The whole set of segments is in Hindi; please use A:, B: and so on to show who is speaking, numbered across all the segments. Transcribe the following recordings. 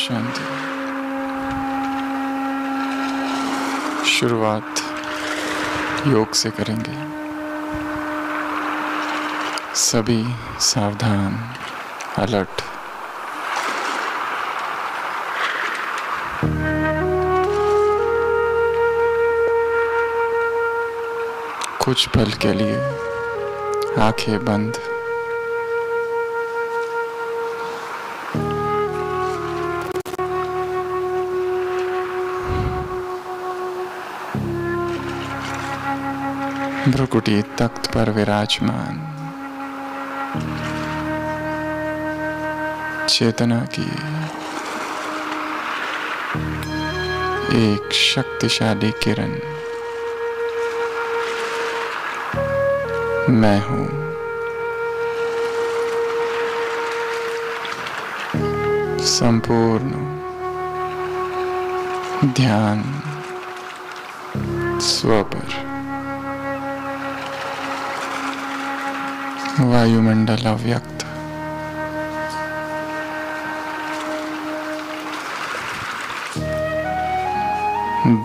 A: शांति। शुरुआत योग से करेंगे। सभी सावधान, अलर्ट। कुछ पल के लिए आंखें बंद। भ्रुकुटी तख्त पर विराजमान। चेतना की एक शक्तिशाली किरण मैं हूं। संपूर्ण ध्यान स्व पर। वायुमंडल अव्यक्त।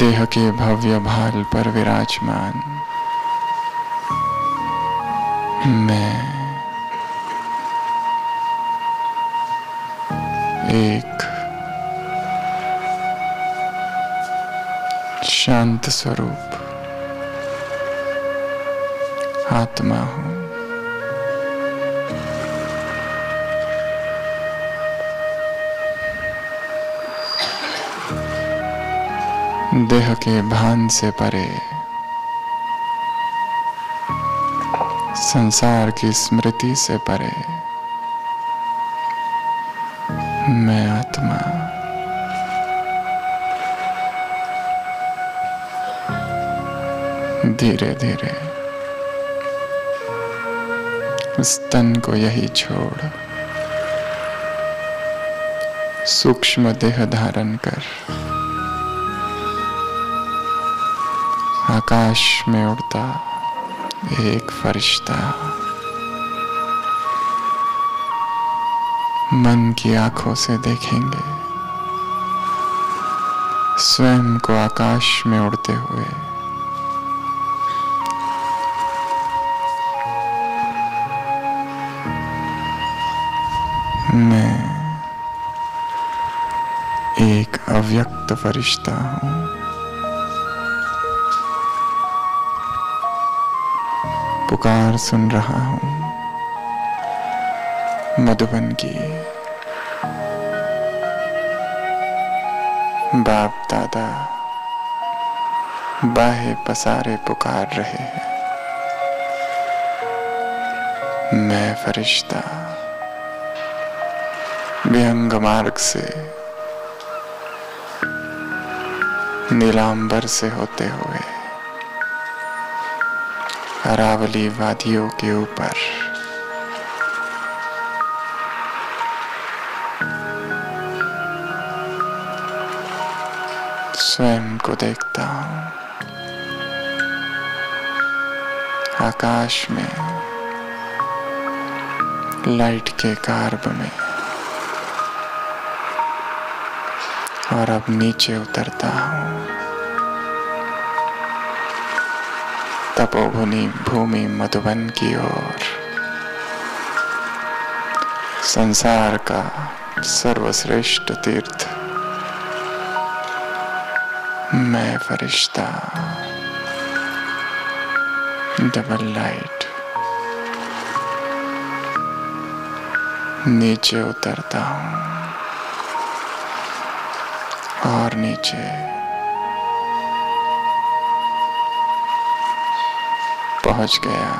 A: देह के भव्य भाल पर विराजमान मैं एक शांत स्वरूप आत्मा हूं। देह के भान से परे, संसार की स्मृति से परे मैं आत्मा धीरे धीरे इस तन को यही छोड़ सूक्ष्म देह धारण कर आकाश में उड़ता एक फरिश्ता मन की आंखों से देखेंगे स्वयं को आकाश में उड़ते हुए। मैं एक अव्यक्त फरिश्ता हूं। पुकार सुन रहा हूं मधुबन की। बाप दादा बाहे पसारे पुकार रहे हैं। मैं फरिश्ता विहंग मार्ग से नीलांबर से होते हुए अरावली वादियों के ऊपर स्वयं को देखता हूं। आकाश में लाइट के कार्ब में, और अब नीचे उतरता हूं तपोभुनि भूमि मधुबन की ओर। संसार का सर्वश्रेष्ठ तीर्थ मैं फरिश्ता डबल लाइट नीचे उतरता हूं और नीचे पहुंच गया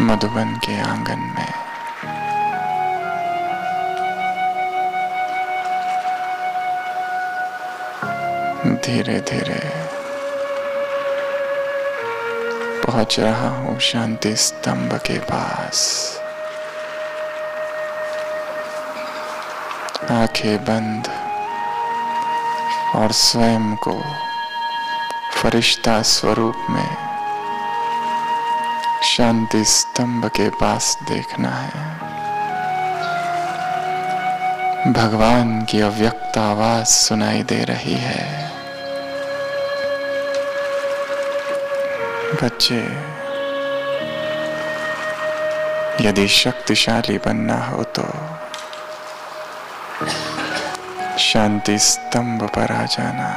A: मधुबन के आंगन में। धीरे धीरे पहुंच रहा हूं शांति स्तंभ के पास। आंखें बंद और स्वयं को फरिश्ता स्वरूप में शांति स्तंभ के पास देखना है। भगवान की अव्यक्त आवाज सुनाई दे रही है। बच्चे, यदि शक्तिशाली बनना हो तो शांति स्तंभ पर आ जाना।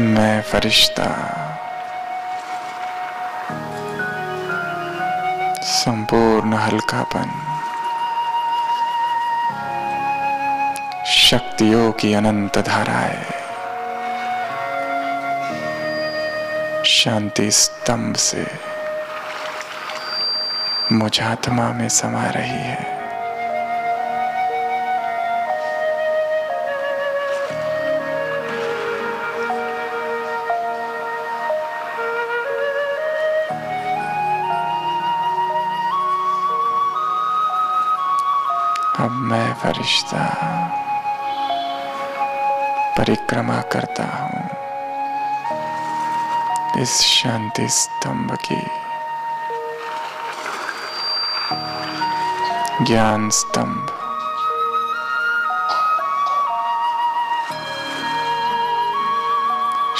A: मैं फरिश्ता संपूर्ण हल्कापन, शक्तियों की अनंत धाराएं शांति स्तंभ से मुझ आत्मा में समा रही है। अब मैं फरिश्ता परिक्रमा करता हूं इस शांति स्तंभ की, ज्ञान स्तंभ,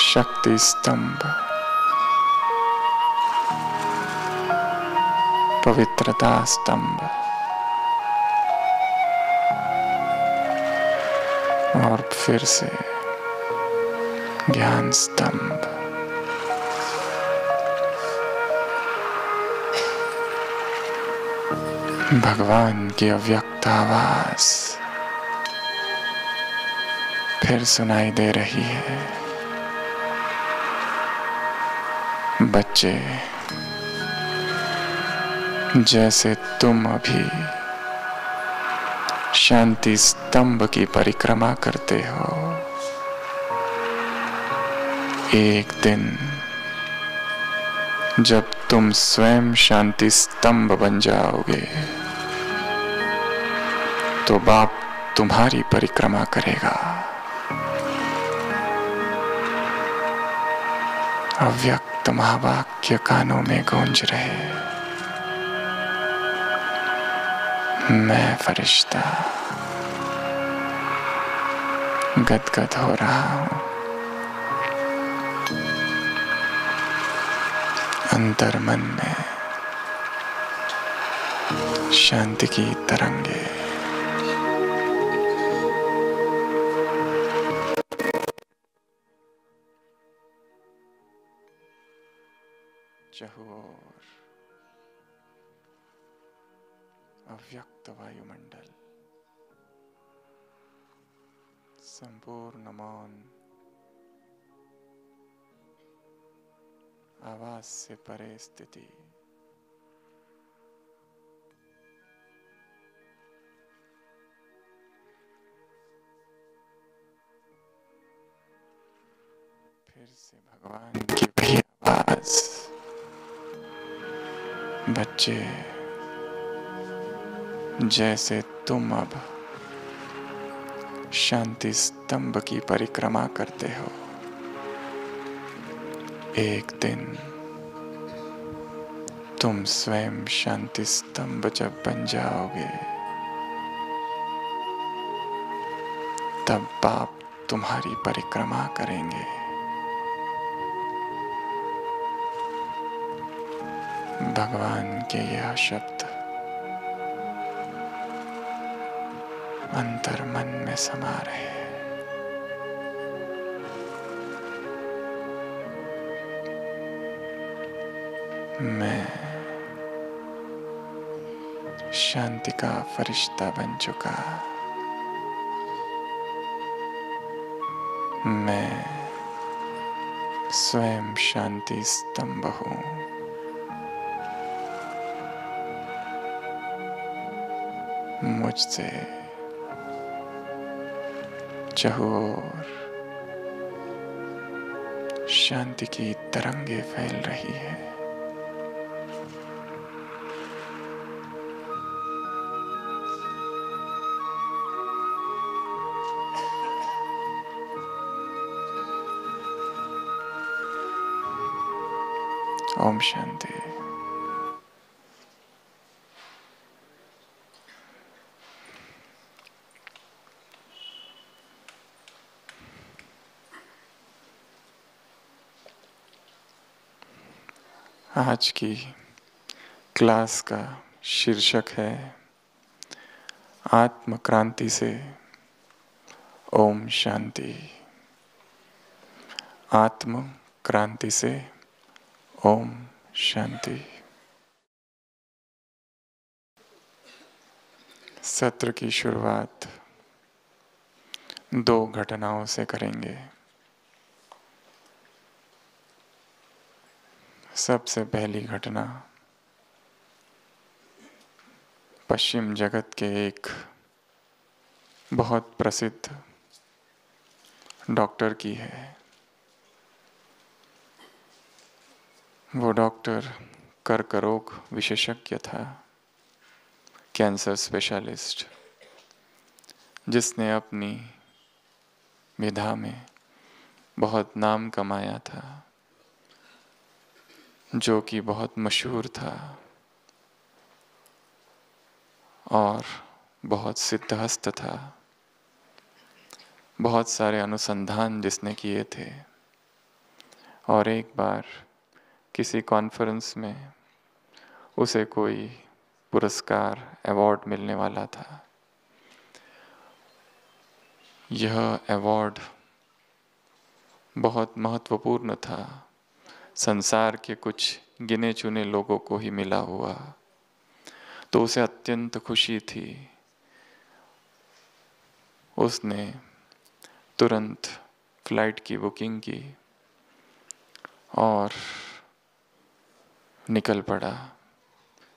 A: शक्ति स्तंभ, पवित्रता स्तंभ और फिर से ज्ञान स्तंभ। भगवान की अव्यक्त आवाज फिर सुनाई दे रही है। बच्चे, जैसे तुम अभी शांति स्तंभ की परिक्रमा करते हो, एक दिन जब तुम स्वयं शांति स्तंभ बन जाओगे तो बाप तुम्हारी परिक्रमा करेगा। अव्यक्त महावाक्य कानों में गूंज रहे। मैं फरिश्ता गदगद हो रहा हूं। अंतर मन में शांति की तरंगे चहुओर अव्यक्त वायुमंडल संपूर्ण मौन, आवाज से परे स्थिति, फिर से भगवान की वही आवाज। बच्चे, जैसे तुम अब शांति स्तंभ की परिक्रमा करते हो, एक दिन तुम स्वयं शांति स्तंभ जब बन जाओगे तब बाप तुम्हारी परिक्रमा करेंगे। भगवान के यह शब्द अंतर मन में समा रहे। मैं शांति का फरिश्ता बन चुका। मैं स्वयं शांति स्तंभ हूं। मुझसे चहुओर शांति की तरंगे फैल रही है। ओम शांति। आज की क्लास का शीर्षक है आत्म क्रांति से ओम शांति। आत्म क्रांति से ओम शांति। सत्र की शुरुआत दो घटनाओं से करेंगे। सबसे पहली घटना पश्चिम जगत के एक बहुत प्रसिद्ध डॉक्टर की है। वो डॉक्टर कर्क रोग विशेषज्ञ था, कैंसर स्पेशलिस्ट, जिसने अपनी विधा में बहुत नाम कमाया था, जो कि बहुत मशहूर था और बहुत सिद्धहस्त था। बहुत सारे अनुसंधान जिसने किए थे और एक बार किसी कॉन्फ्रेंस में उसे कोई पुरस्कार अवार्ड मिलने वाला था। यह अवार्ड बहुत महत्वपूर्ण था, संसार के कुछ गिने चुने लोगों को ही मिला हुआ, तो उसे अत्यंत खुशी थी। उसने तुरंत फ्लाइट की बुकिंग की और निकल पड़ा।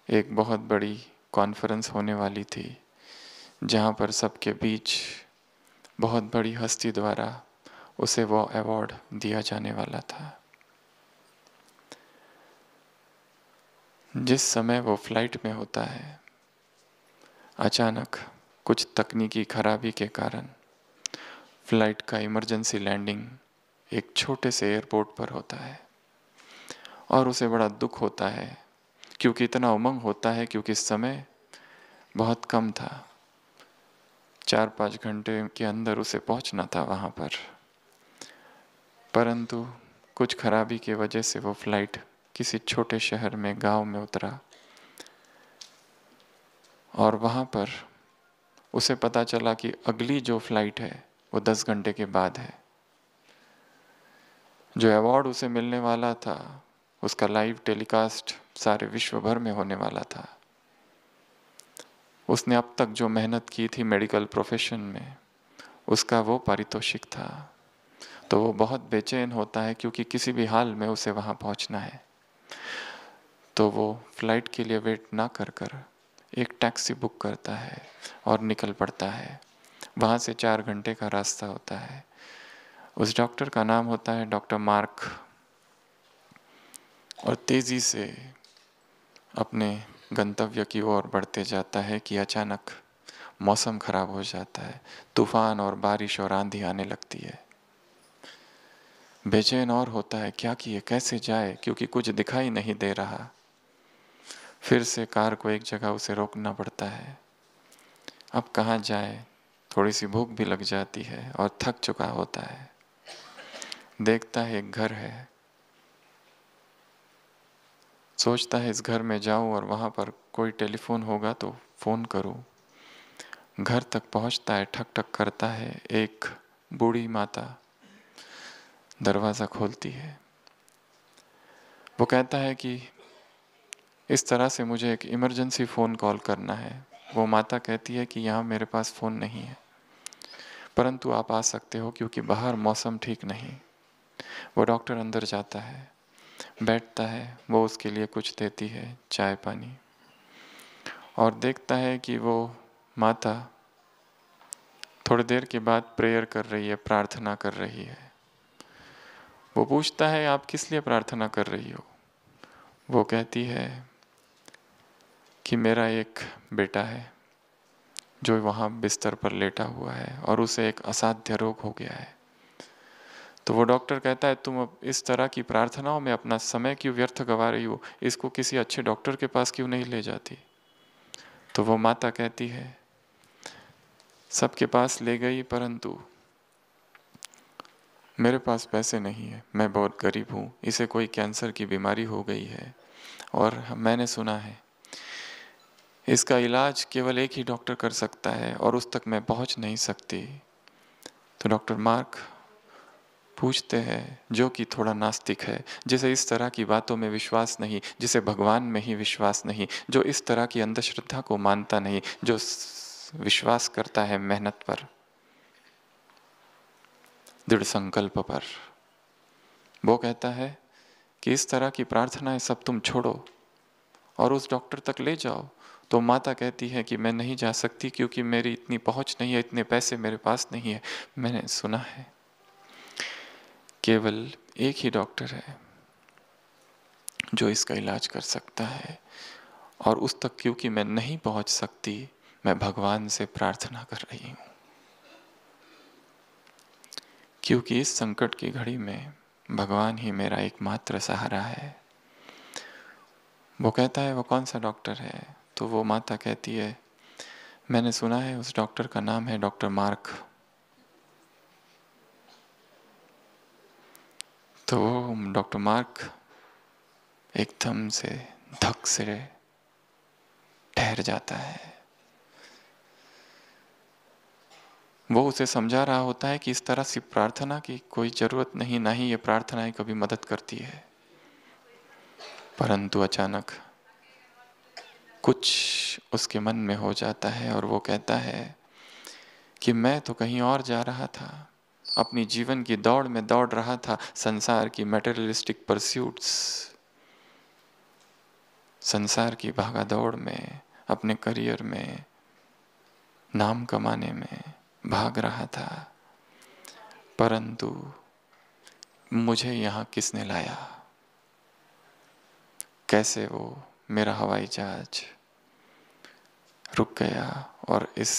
A: एक बहुत बड़ी कॉन्फ्रेंस होने वाली थी, जहाँ पर सबके बीच बहुत बड़ी हस्ती द्वारा उसे वो अवार्ड दिया जाने वाला था। जिस समय वो फ्लाइट में होता है, अचानक कुछ तकनीकी खराबी के कारण फ्लाइट का इमरजेंसी लैंडिंग एक छोटे से एयरपोर्ट पर होता है और उसे बड़ा दुख होता है, क्योंकि इतना उमंग होता है, क्योंकि समय बहुत कम था। 4-5 घंटे के अंदर उसे पहुंचना था वहाँ पर, परंतु कुछ खराबी की वजह से वो फ्लाइट किसी छोटे शहर में, गांव में उतरा और वहाँ पर उसे पता चला कि अगली जो फ्लाइट है वो 10 घंटे के बाद है। जो अवार्ड उसे मिलने वाला था उसका लाइव टेलीकास्ट सारे विश्व भर में होने वाला था। उसने अब तक जो मेहनत की थी मेडिकल प्रोफेशन में, उसका वो पारितोषिक था। तो वो बहुत बेचैन होता है, क्योंकि किसी भी हाल में उसे वहाँ पहुँचना है। तो वो फ्लाइट के लिए वेट ना कर कर एक टैक्सी बुक करता है और निकल पड़ता है। वहाँ से 4 घंटे का रास्ता होता है। उस डॉक्टर का नाम होता है डॉक्टर मार्क, और तेज़ी से अपने गंतव्य की ओर बढ़ते जाता है कि अचानक मौसम खराब हो जाता है। तूफान और बारिश और आंधी आने लगती है। बेचैन और होता है, क्या किए, कैसे जाए, क्योंकि कुछ दिखाई नहीं दे रहा। फिर से कार को एक जगह उसे रोकना पड़ता है। अब कहाँ जाए, थोड़ी सी भूख भी लग जाती है और थक चुका होता है। देखता है एक घर है, सोचता है इस घर में जाऊं और वहाँ पर कोई टेलीफोन होगा तो फ़ोन करूं। घर तक पहुँचता है, ठक ठक करता है। एक बूढ़ी माता दरवाज़ा खोलती है। वो कहता है कि इस तरह से मुझे एक इमरजेंसी फ़ोन कॉल करना है। वो माता कहती है कि यहाँ मेरे पास फ़ोन नहीं है, परंतु आप आ सकते हो, क्योंकि बाहर मौसम ठीक नहीं। वो डॉक्टर अंदर जाता है, बैठता है, वो उसके लिए कुछ देती है, चाय पानी, और देखता है कि वो माता थोड़ी देर के बाद प्रेयर कर रही है, प्रार्थना कर रही है। वो पूछता है, आप किस लिए प्रार्थना कर रही हो? वो कहती है कि मेरा एक बेटा है जो वहाँ बिस्तर पर लेटा हुआ है और उसे एक असाध्य रोग हो गया है। तो वो डॉक्टर कहता है, तुम अब इस तरह की प्रार्थनाओं में अपना समय क्यों व्यर्थ गवा रही हो? इसको किसी अच्छे डॉक्टर के पास क्यों नहीं ले जाती? तो वो माता कहती है, सबके पास ले गई, परंतु मेरे पास पैसे नहीं है, मैं बहुत गरीब हूँ, इसे कोई कैंसर की बीमारी हो गई है, और मैंने सुना है इसका इलाज केवल एक ही डॉक्टर कर सकता है और उस तक मैं पहुंच नहीं सकती। तो डॉक्टर मार्क पूछते हैं, जो कि थोड़ा नास्तिक है, जिसे इस तरह की बातों में विश्वास नहीं, जिसे भगवान में ही विश्वास नहीं, जो इस तरह की अंधश्रद्धा को मानता नहीं, जो विश्वास करता है मेहनत पर, दृढ़ संकल्प पर। वो कहता है कि इस तरह की प्रार्थनाएं सब तुम छोड़ो और उस डॉक्टर तक ले जाओ। तो माता कहती है कि मैं नहीं जा सकती क्योंकि मेरी इतनी पहुंच नहीं है, इतने पैसे मेरे पास नहीं है। मैंने सुना है केवल एक ही डॉक्टर है जो इसका इलाज कर सकता है, और उस तक क्योंकि मैं नहीं पहुंच सकती, मैं भगवान से प्रार्थना कर रही हूं। क्योंकि इस संकट की घड़ी में भगवान ही मेरा एकमात्र सहारा है। वो कहता है वो कौन सा डॉक्टर है? तो वो माता कहती है, मैंने सुना है उस डॉक्टर का नाम है डॉक्टर मार्क। तो डॉक्टर मार्क एकदम से धक से ठहर जाता है। वो उसे समझा रहा होता है कि इस तरह से प्रार्थना की कोई जरूरत नहीं, ना ही ये प्रार्थनाएं कभी मदद करती है। परंतु अचानक कुछ उसके मन में हो जाता है और वो कहता है कि मैं तो कहीं और जा रहा था, अपनी जीवन की दौड़ में दौड़ रहा था, संसार की मटेरियलिस्टिक परस्यूट्स, संसार की भागा दौड़ में, अपने करियर में, नाम कमाने में भाग रहा था। परंतु मुझे यहाँ किसने लाया? कैसे वो मेरा हवाई जहाज रुक गया और इस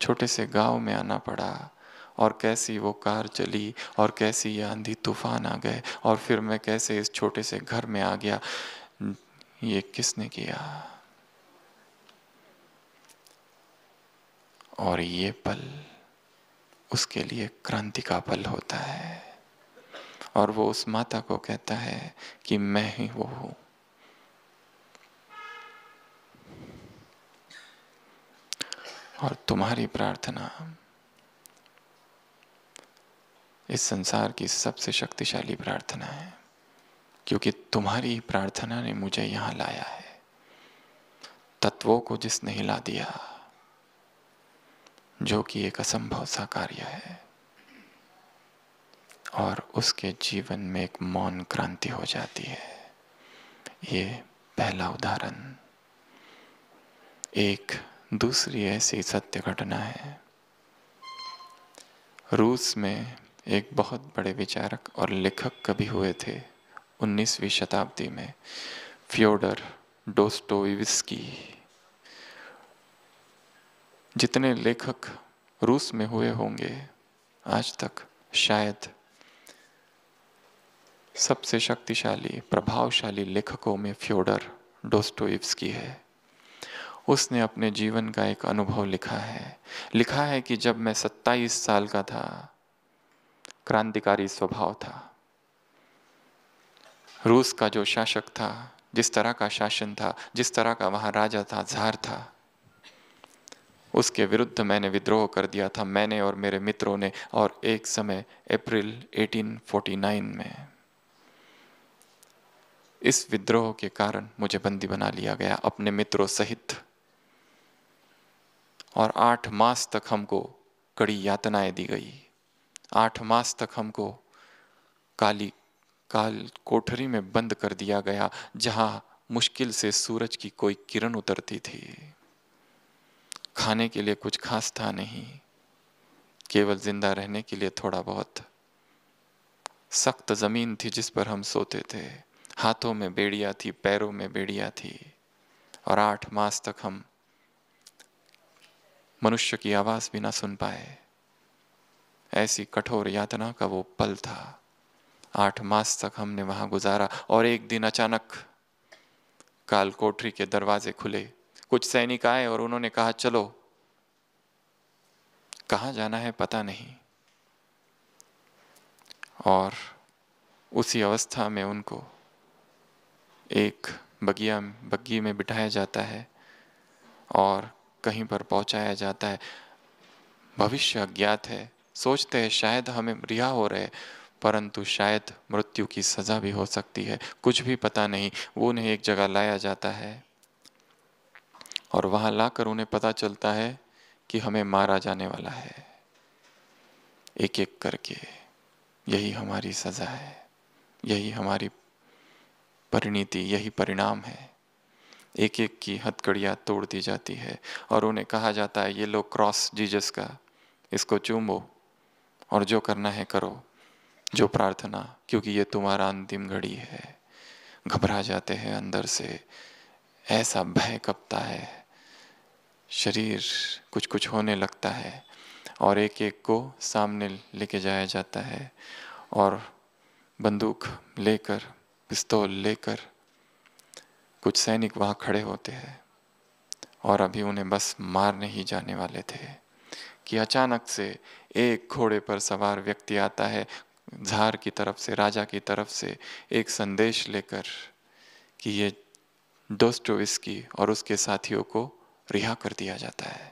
A: छोटे से गांव में आना पड़ा, और कैसी वो कार चली, और कैसी ये आंधी तूफान आ गए, और फिर मैं कैसे इस छोटे से घर में आ गया, ये किसने किया? और ये पल उसके लिए क्रांति का पल होता है, और वो उस माता को कहता है कि मैं ही वो हूं। और तुम्हारी प्रार्थना इस संसार की सबसे शक्तिशाली प्रार्थना है, क्योंकि तुम्हारी प्रार्थना ने मुझे यहां लाया है। तत्वों को जिसने हिला दिया, जो कि एक असंभव सा कार्य है, और उसके जीवन में एक मौन क्रांति हो जाती है। ये पहला उदाहरण। एक दूसरी ऐसी सत्य घटना है। रूस में एक बहुत बड़े विचारक और लेखक कवि हुए थे 19वीं शताब्दी में, फ्योडर डोस्टोयेव्स्की। जितने लेखक रूस में हुए होंगे आज तक, शायद सबसे शक्तिशाली प्रभावशाली लेखकों में फ्योडर डोस्टोयेव्स्की है। उसने अपने जीवन का एक अनुभव लिखा है कि जब मैं 27 साल का था, क्रांतिकारी स्वभाव था। रूस का जो शासक था, जिस तरह का शासन था, जिस तरह का वहां राजा था, जार था, उसके विरुद्ध मैंने विद्रोह कर दिया था, मैंने और मेरे मित्रों ने। और एक समय अप्रैल 1849 में इस विद्रोह के कारण मुझे बंदी बना लिया गया अपने मित्रों सहित, और 8 मास तक हमको कड़ी यातनाएं दी गई। 8 मास तक हमको काल कोठरी में बंद कर दिया गया, जहां मुश्किल से सूरज की कोई किरण उतरती थी। खाने के लिए कुछ खास था नहीं, केवल जिंदा रहने के लिए थोड़ा बहुत सख्त जमीन थी जिस पर हम सोते थे। हाथों में बेड़ियां थी, पैरों में बेड़ियां थी, और 8 मास तक हम मनुष्य की आवाज भी ना सुन पाए। ऐसी कठोर यातना का वो पल था। 8 मास तक हमने वहां गुजारा, और एक दिन अचानक काल कोठरी के दरवाजे खुले। कुछ सैनिक आए और उन्होंने कहा, चलो। कहाँ जाना है पता नहीं। और उसी अवस्था में उनको एक बग्गी में बिठाया जाता है और कहीं पर पहुंचाया जाता है। भविष्य अज्ञात है, सोचते हैं शायद हमें रिहा हो रहे, परंतु शायद मृत्यु की सजा भी हो सकती है, कुछ भी पता नहीं। वो उन्हें एक जगह लाया जाता है और वहां लाकर उन्हें पता चलता है कि हमें मारा जाने वाला है, एक एक करके। यही हमारी सजा है, यही हमारी परिणति, यही परिणाम है। एक एक की हथकड़ियाँ तोड़ दी जाती है और उन्हें कहा जाता है, ये लो क्रॉस जीसस का, इसको चूमो और जो करना है करो, जो प्रार्थना, क्योंकि ये तुम्हारा अंतिम घड़ी है। घबरा जाते हैं अंदर से, ऐसा भय कपता है, शरीर कुछ कुछ होने लगता है और एक एक को सामने लेके जाया जाता है और बंदूक लेकर, पिस्तौल लेकर कुछ सैनिक वहाँ खड़े होते हैं और अभी उन्हें बस मारने ही जाने वाले थे कि अचानक से एक घोड़े पर सवार व्यक्ति आता है, ज़ार की तरफ से, राजा की तरफ से एक संदेश लेकर कि ये दोस्टोवस्की और उसके साथियों को रिहा कर दिया जाता है।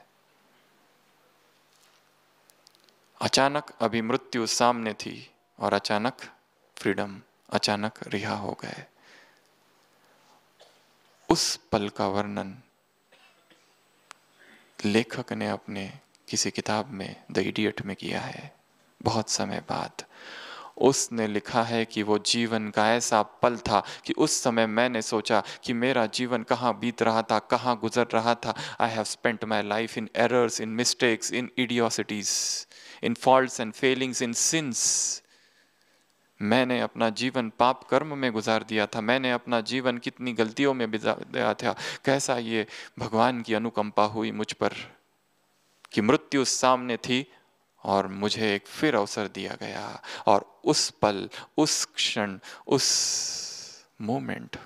A: अचानक अभी मृत्यु सामने थी और अचानक फ्रीडम, अचानक रिहा हो गए। उस पल का वर्णन लेखक ने अपने किसी किताब में द इडियट में किया है। बहुत समय बाद उसने लिखा है कि वो जीवन का ऐसा पल था कि उस समय मैंने सोचा कि मेरा जीवन कहाँ बीत रहा था, कहाँ गुजर रहा था। I have spent my life in errors, in mistakes, in idiocies, in faults and failings, in sins. मैंने अपना जीवन पाप कर्म में गुजार दिया था, मैंने अपना जीवन कितनी गलतियों में बिता दिया था। कैसा ये भगवान की अनुकंपा हुई मुझ पर कि मृत्यु सामने थी और मुझे एक फिर अवसर दिया गया। और उस पल, उस क्षण, उस मोमेंट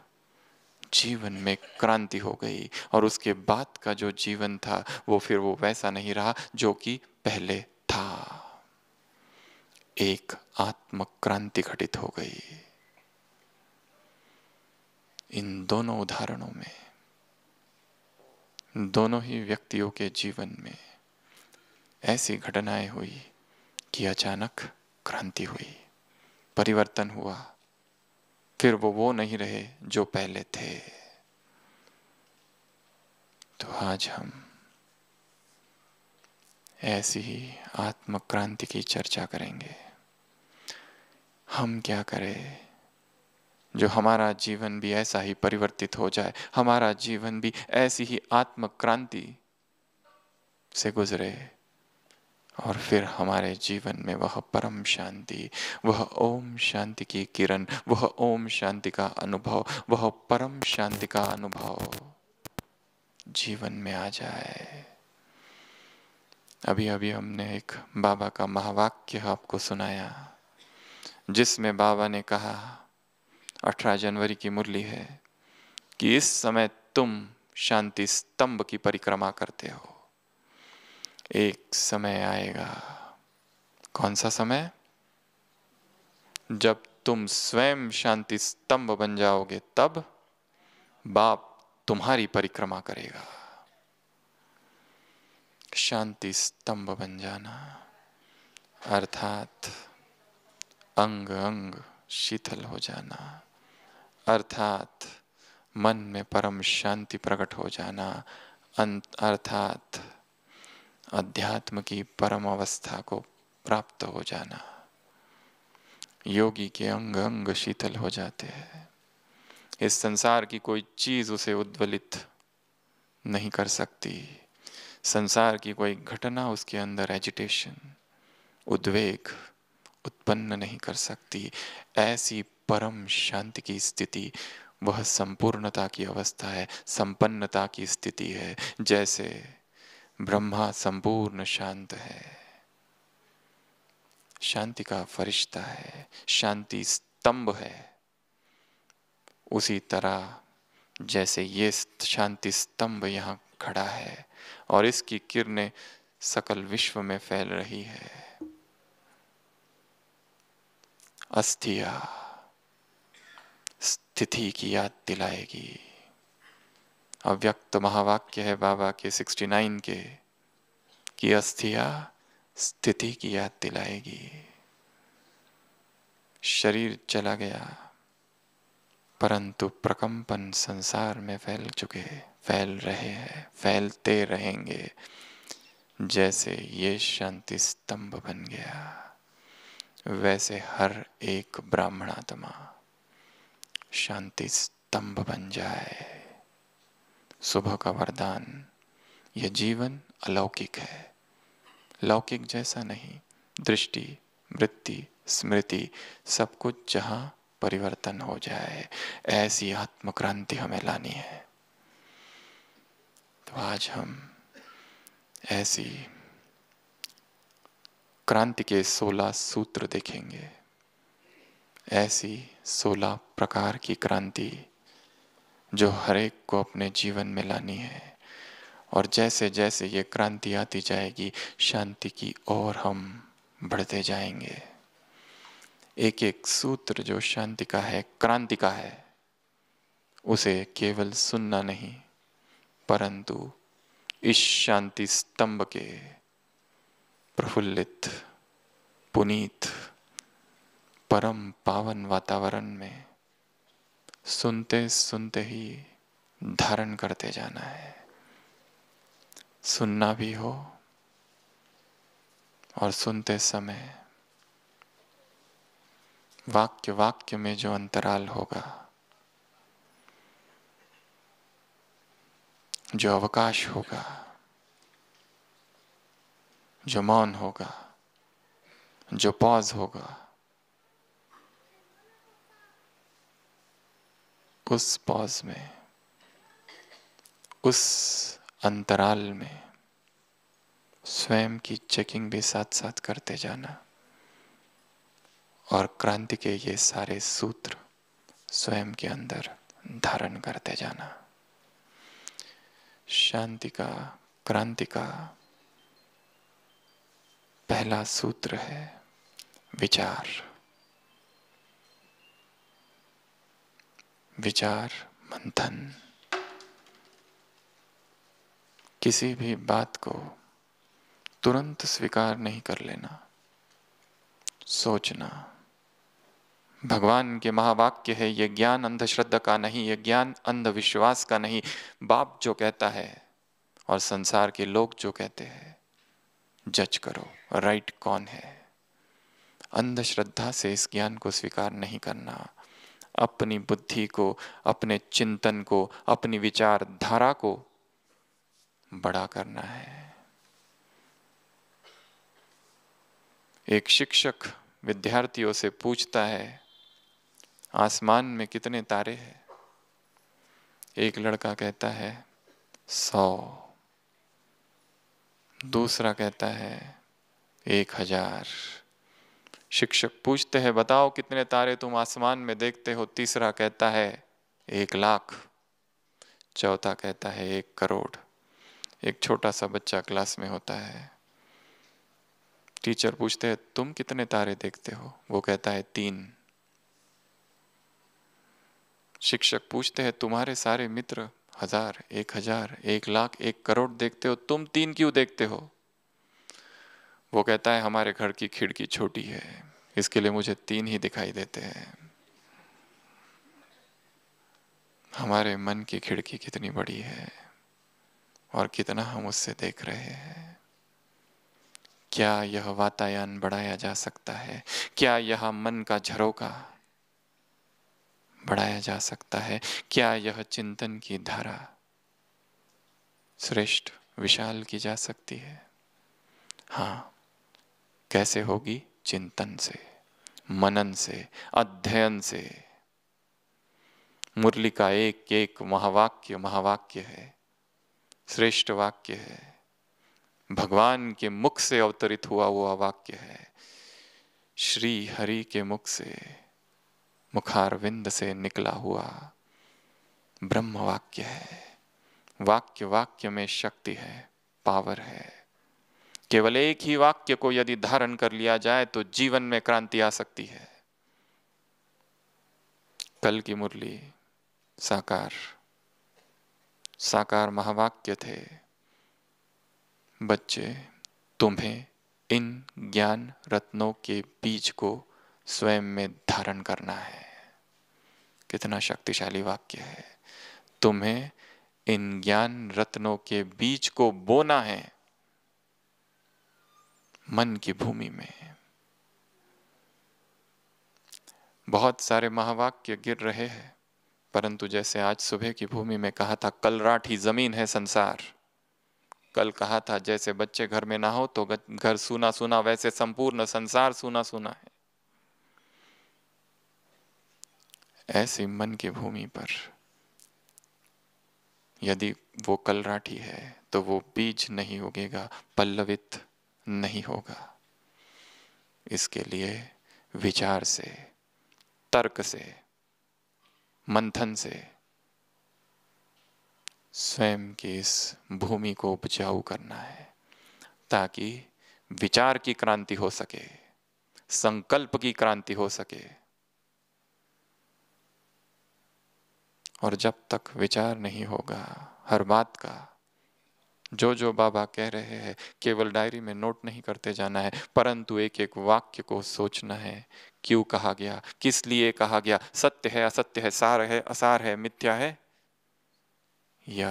A: जीवन में क्रांति हो गई और उसके बाद का जो जीवन था वो फिर वो वैसा नहीं रहा जो कि पहले था। एक आत्म क्रांति घटित हो गई। इन दोनों उदाहरणों में, दोनों ही व्यक्तियों के जीवन में ऐसी घटनाएं हुई कि अचानक क्रांति हुई, परिवर्तन हुआ। फिर वो नहीं रहे जो पहले थे। तो आज हम ऐसी ही आत्म क्रांति की चर्चा करेंगे। हम क्या करें जो हमारा जीवन भी ऐसा ही परिवर्तित हो जाए, हमारा जीवन भी ऐसी ही आत्म क्रांति से गुजरे और फिर हमारे जीवन में वह परम शांति, वह ओम शांति की किरण, वह ओम शांति का अनुभव, वह परम शांति का अनुभव जीवन में आ जाए। अभी अभी हमने एक बाबा का महावाक्य आपको सुनाया जिसमें बाबा ने कहा, 18 जनवरी की मुरली है, कि इस समय तुम शांति स्तंभ की परिक्रमा करते हो। एक समय आएगा, कौन सा समय? जब तुम स्वयं शांति स्तंभ बन जाओगे, तब बाप तुम्हारी परिक्रमा करेगा। शांति स्तंभ बन जाना अर्थात अंग अंग शीतल हो जाना, अर्थात मन में परम शांति प्रकट हो जाना, अर्थात अध्यात्म की परम अवस्था को प्राप्त हो जाना। योगी के अंग अंग शीतल हो जाते हैं। इस संसार की कोई चीज उसे उद्वेलित नहीं कर सकती। संसार की कोई घटना उसके अंदर एजिटेशन, उद्वेग उत्पन्न नहीं कर सकती। ऐसी परम शांति की स्थिति वह संपूर्णता की अवस्था है, संपन्नता की स्थिति है। जैसे ब्रह्मा संपूर्ण शांत है, शांति का फरिश्ता है, शांति स्तंभ है, उसी तरह जैसे ये शांति स्तंभ यहाँ खड़ा है और इसकी किरणें सकल विश्व में फैल रही है। अस्थिया स्थिति की याद दिलाएगी। अव्यक्त महावाक्य है बाबा के 69 के कि अस्थिया स्थिति की याद दिलाएगी। शरीर चला गया परंतु प्रकंपन संसार में फैल रहे हैं, फैलते रहेंगे। जैसे ये शांति स्तंभ बन गया वैसे हर एक ब्राह्मणात्मा शांति स्तंभ बन जाए। सुबह का वरदान। यह जीवन अलौकिक है, लौकिक जैसा नहीं। दृष्टि, वृत्ति, स्मृति सब कुछ जहां परिवर्तन हो जाए, ऐसी आत्मक्रांति हमें लानी है। तो आज हम ऐसी क्रांति के 16 सूत्र देखेंगे। ऐसी 16 प्रकार की क्रांति जो हर एक को अपने जीवन में लानी है। और जैसे जैसे ये क्रांति आती जाएगी शांति की ओर हम बढ़ते जाएंगे। एक एक सूत्र जो शांति का है, क्रांति का है, उसे केवल सुनना नहीं परंतु इस शांति स्तंभ के प्रफुल्लित, पुनीत, परम पावन वातावरण में सुनते सुनते ही धारण करते जाना है। सुनना भी हो और सुनते समय वाक्य वाक्य में जो अंतराल होगा, जो अवकाश होगा, जो मौन होगा, जो पॉज होगा, उस पॉज में, उस अंतराल में स्वयं की चेकिंग भी साथ साथ करते जाना और क्रांति के ये सारे सूत्र स्वयं के अंदर धारण करते जाना। शांति का, क्रांति का पहला सूत्र है विचार। विचार मंथन। किसी भी बात को तुरंत स्वीकार नहीं कर लेना, सोचना। भगवान के महावाक्य है, ये ज्ञान अंधश्रद्धा का नहीं, ये ज्ञान अंधविश्वास का नहीं। बाप जो कहता है और संसार के लोग जो कहते हैं, जज करो राइट कौन है। अंधश्रद्धा से इस ज्ञान को स्वीकार नहीं करना। अपनी बुद्धि को, अपने चिंतन को, अपनी विचारधारा को बड़ा करना है। एक शिक्षक विद्यार्थियों से पूछता है, आसमान में कितने तारे हैं? एक लड़का कहता है 100। दूसरा कहता है 1000। शिक्षक पूछते हैं, बताओ कितने तारे तुम आसमान में देखते हो? तीसरा कहता है 1,00,000। चौथा कहता है 1,00,00,000। एक छोटा सा बच्चा क्लास में होता है, टीचर पूछते हैं तुम कितने तारे देखते हो? वो कहता है 3। शिक्षक पूछते हैं तुम्हारे सारे मित्र 1000, 1000, 1,00,000, 1,00,00,000 देखते हो, तुम 3 क्यों देखते हो? वो कहता है हमारे घर की खिड़की छोटी है, इसके लिए मुझे 3 ही दिखाई देते हैं। हमारे मन की खिड़की कितनी बड़ी है और कितना हम उससे देख रहे हैं। क्या यह वातायन बढ़ाया जा सकता है? क्या यह मन का झरोका बढ़ाया जा सकता है? क्या यह चिंतन की धारा श्रेष्ठ, विशाल की जा सकती है? हाँ। कैसे होगी? चिंतन से, मनन से, अध्ययन से। मुरली का एक एक महावाक्य महावाक्य है, श्रेष्ठ वाक्य है, भगवान के मुख से अवतरित हुआ वाक्य है, श्री हरि के मुख से, मुखारविंद से निकला हुआ ब्रह्म वाक्य है। वाक्य वाक्य में शक्ति है, पावर है। केवल एक ही वाक्य को यदि धारण कर लिया जाए तो जीवन में क्रांति आ सकती है। कल की मुरली साकार साकार महावाक्य थे, बच्चे तुम्हें इन ज्ञान रत्नों के बीज को स्वयं में धारण करना है। कितना शक्तिशाली वाक्य है। तुम्हें इन ज्ञान रत्नों के बीज को बोना है मन की भूमि में। बहुत सारे महावाक्य गिर रहे हैं, परंतु जैसे आज सुबह की भूमि में कहा था, कल राठी जमीन है संसार। कल कहा था जैसे बच्चे घर में ना हो तो घर सूना सूना, वैसे संपूर्ण संसार सूना सूना है। ऐसी मन की भूमि पर यदि वो कल राठी है तो वो बीज नहीं उगेगा, पल्लवित नहीं होगा। इसके लिए विचार से, तर्क से, मंथन से स्वयं की इस भूमि को उपजाऊ करना है, ताकि विचार की क्रांति हो सके, संकल्प की क्रांति हो सके। और जब तक विचार नहीं होगा हर बात का, जो जो बाबा कह रहे हैं केवल डायरी में नोट नहीं करते जाना है, परंतु एक एक वाक्य को सोचना है। क्यों कहा गया, किस लिए कहा गया, सत्य है असत्य है, सार है असार है, मिथ्या है या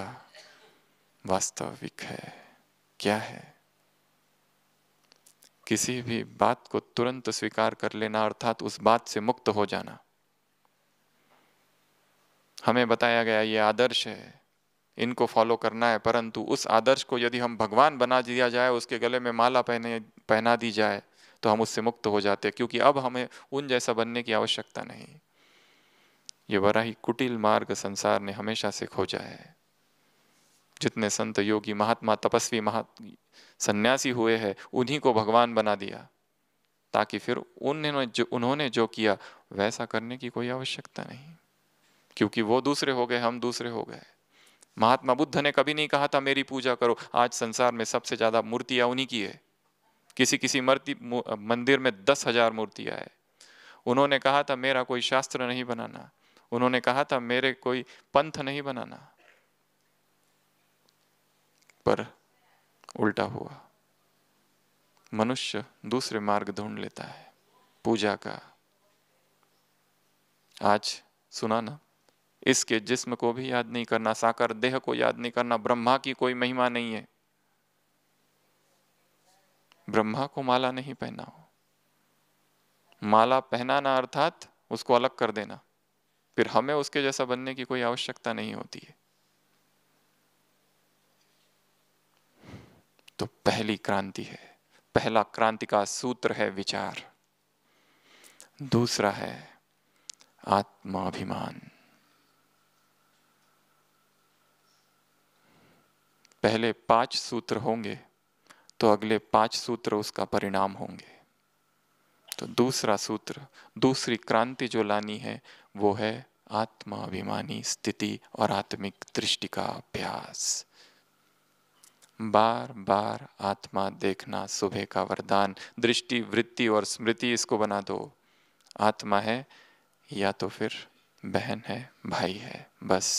A: वास्तविक है, क्या है। किसी भी बात को तुरंत स्वीकार कर लेना अर्थात उस बात से मुक्त हो जाना। हमें बताया गया ये आदर्श है, इनको फॉलो करना है, परंतु उस आदर्श को यदि हम भगवान बना दिया जाए, उसके गले में माला पहना दी जाए तो हम उससे मुक्त हो जाते हैं, क्योंकि अब हमें उन जैसा बनने की आवश्यकता नहीं। ये बड़ा ही कुटिल मार्ग संसार ने हमेशा से खोजा है। जितने संत योगी महात्मा तपस्वी सन्यासी हुए हैं उन्हीं को भगवान बना दिया, ताकि फिर उन्होंने जो किया वैसा करने की कोई आवश्यकता नहीं, क्योंकि वो दूसरे हो गए, हम दूसरे हो गए। महात्मा बुद्ध ने कभी नहीं कहा था मेरी पूजा करो। आज संसार में सबसे ज्यादा मूर्तियां उन्हीं की है। किसी किसी मंदिर में 10,000 मूर्तियां है। उन्होंने कहा था मेरा कोई शास्त्र नहीं बनाना, उन्होंने कहा था मेरे कोई पंथ नहीं बनाना, पर उल्टा हुआ। मनुष्य दूसरे मार्ग ढूंढ लेता है पूजा का। आज सुना ना, इसके जिस्म को भी याद नहीं करना, साकार देह को याद नहीं करना, ब्रह्मा की कोई महिमा नहीं है। ब्रह्मा को माला नहीं पहना हो, माला पहनाना अर्थात उसको अलग कर देना, फिर हमें उसके जैसा बनने की कोई आवश्यकता नहीं होती है। तो पहली क्रांति है, पहला क्रांति का सूत्र है विचार। दूसरा है आत्माभिमान। पहले 5 सूत्र होंगे तो अगले 5 सूत्र उसका परिणाम होंगे। तो दूसरा सूत्र, दूसरी क्रांति जो लानी है वो है आत्माभिमानी स्थिति और आत्मिक दृष्टि का अभ्यास। बार बार आत्मा देखना सुबह का वरदान। दृष्टि, वृत्ति और स्मृति इसको बना दो। आत्मा है या तो फिर बहन है, भाई है, बस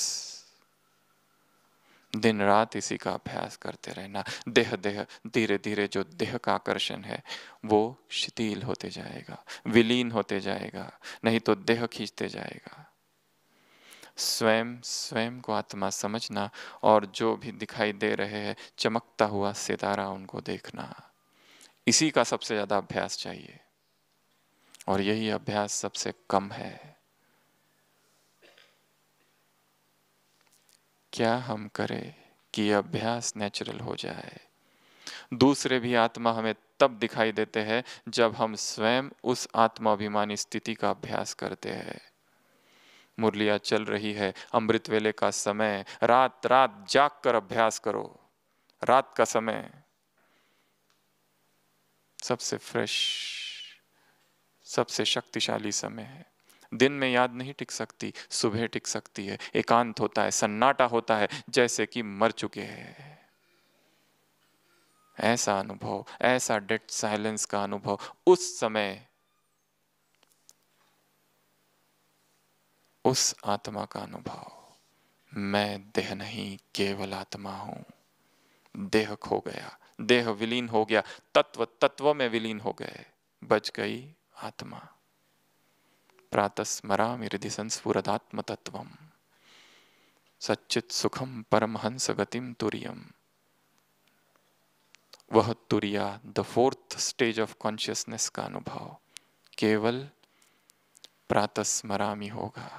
A: दिन रात इसी का अभ्यास करते रहना। देह देह धीरे धीरे जो देह का आकर्षण है वो शिथिल होते जाएगा, विलीन होते जाएगा, नहीं तो देह खींचते जाएगा। स्वयं स्वयं को आत्मा समझना और जो भी दिखाई दे रहे हैं चमकता हुआ सितारा उनको देखना, इसी का सबसे ज्यादा अभ्यास चाहिए। और यही अभ्यास सबसे कम है। क्या हम करें कि अभ्यास नेचुरल हो जाए। दूसरे भी आत्मा हमें तब दिखाई देते हैं जब हम स्वयं उस आत्माभिमानी स्थिति का अभ्यास करते हैं। मुरलिया चल रही है, अमृत वेले का समय, रात रात जाग कर अभ्यास करो। रात का समय सबसे फ्रेश, सबसे शक्तिशाली समय है। दिन में याद नहीं टिक सकती, सुबह टिक सकती है। एकांत होता है, सन्नाटा होता है, जैसे कि मर चुके हैं। ऐसा अनुभव, ऐसा डेड साइलेंस का अनुभव उस समय उस आत्मा का अनुभव। मैं देह नहीं केवल आत्मा हूं। देह खो गया, देह विलीन हो गया, तत्व तत्व में विलीन हो गए, बच गई आत्मा। प्रातस्मरामि हृदि संस्फुरदात्म तत्वम सच्चित सुखम परमहंस गतिम तुरियम। वह तुरिया, the fourth stage of consciousness का अनुभव केवल प्रातस्मरामि होगा।